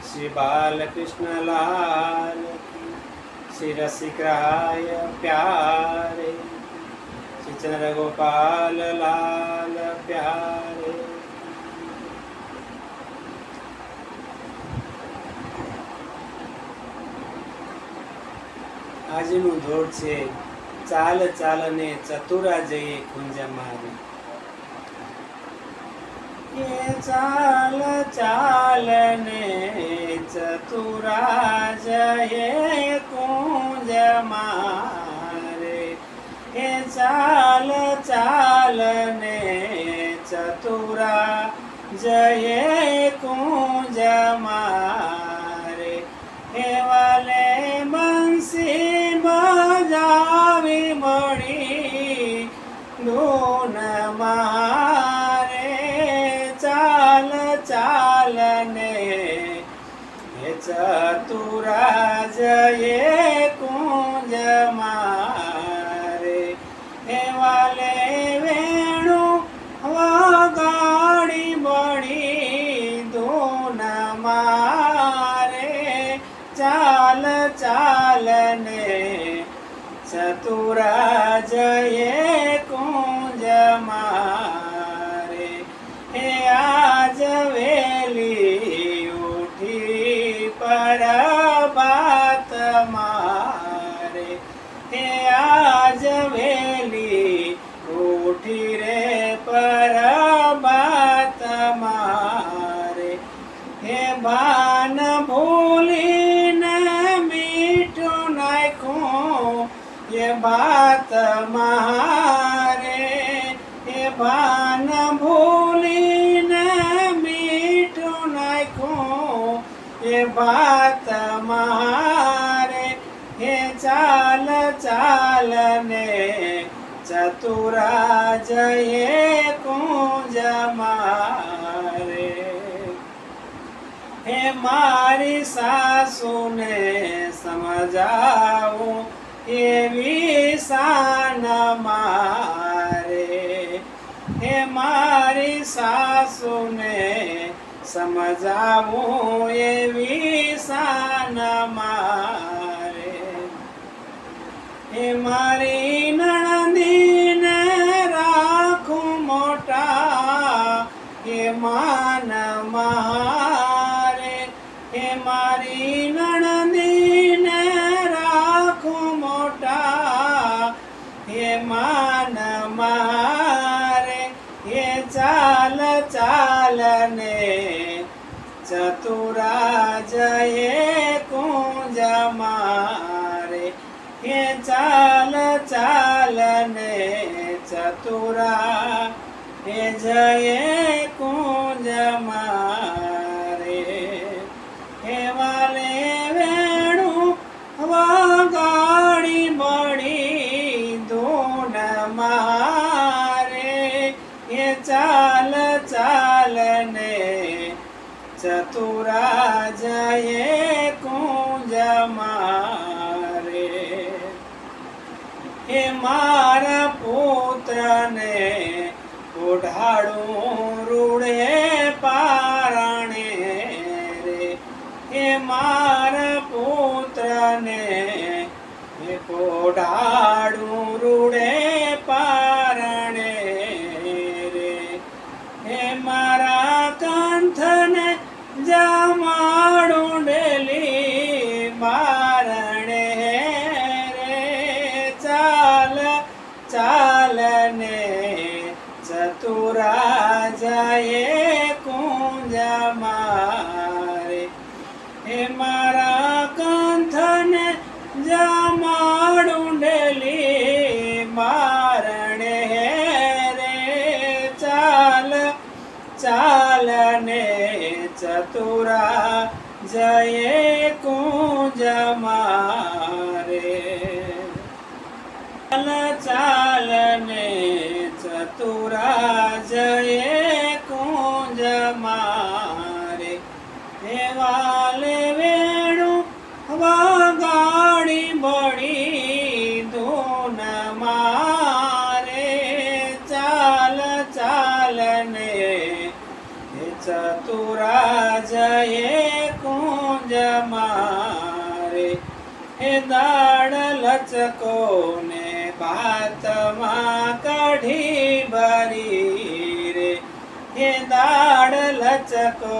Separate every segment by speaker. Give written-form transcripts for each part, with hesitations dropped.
Speaker 1: श्री बालकृष्ण लाल की, श्री रसिकराय प्यारे, श्री चंद्र गोपाल लाल प्यारे। આજનું ધોળ છે ચાલ ચાલ ને ચતુરા જઈએ કુંજ મારે। એ ચાલ ચાલ ને ચતુરા જઈએ કુંજ મારે। એ ચાલ ચાલ ને ચતુરા જઈએ કુંજ મારે। એ વાલે બંસી બજાવી મળી ધૂન મારે। ચાલ ચાલ ને ચતુરા જઈએ કુંજ મારે। હે વાલે વેણુ વગાડી મળી ધૂન મારે। ચાલ ચાલ ને ચતુરા જઈએ કુંજ મારે। હે આજ વેલી ઉઠી પરભાત મારે। હે આજ વેલી ઉઠી રે પરભાત મારે। હે ભાન ભૂલી ये बात मारे। ये भान भूली न मीठू नाखो ये बात मारे। ये चाल चाल ने चतुरा जये कुंज मारे। हे मारी सासू ने समझाऊं एवी शान मारे। हे मारी सासू ने समझाऊं एवी शान मारे। हे मारी नणंदी ने राखूं मोटा ये मान मारे। हे मारी नणंदी ने राखूं मोटा ये मान मारे। ये चाल चाल ने चतुरा जये कुंज मारे। ये चाल चाल ने चतुरा ये जये कुंज मारे। हे वाले वेणु वगाड़ी मड़ी धून मारे। ये चाल चाल ने चतुरा जये कुंज मारे। हे मारा पुत्र ने ओढ़ाड़ू रूड़े पारणे रे। हे मारा पुत्र ने ओढ़ाड़ू रूड़े पारणे रे। हे मारा कंठ ने जमाड़ू डेली मारणे रे। चाल चाल ने चतुरा जये कुंज मारे। हे मारा कंठ ने जमाड़ू डेली मारणे रे। चाल चाल ने चतुरा जये कुंज मारे। चाल चाल ने चतुरा जये कुंज मारे। हे वाले वेणु वगाड़ी बड़ी धून मारे। चाल चाल ने चतुरा जये कुंज દાળ લચકો ને ભાતમાં કઢી ભરી રે, હે દાળ લચકો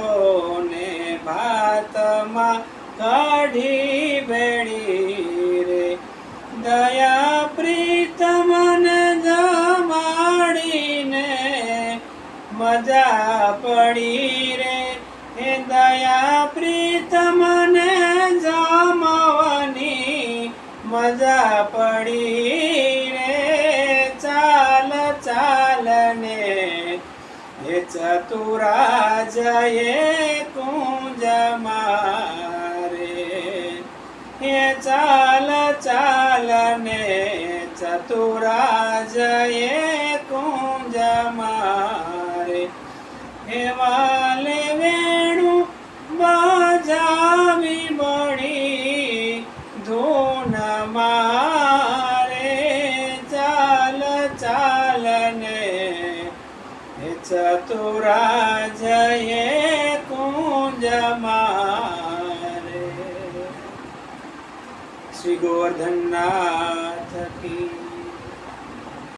Speaker 1: ને ભાતમાં કઢી ભેળી રે, દયા પ્રીતમને જમાડીને મજા પડી રે, હે દયા પ્રીતમને જમવાની મજા પડી રે, ચાલ ચાલ ને હે ચતુરાજયે કુંજ મારે, હે ચાલ ચાલ ને ચતુરાજયે કુંજ મારે, હે વાલે વેણુ બજાવી બળી ધૂન મારે, ચાલ ચાલ ને હે ચતુરાજયે કુંજ મારે. શ્રી ગોવર્ધનનાથ કી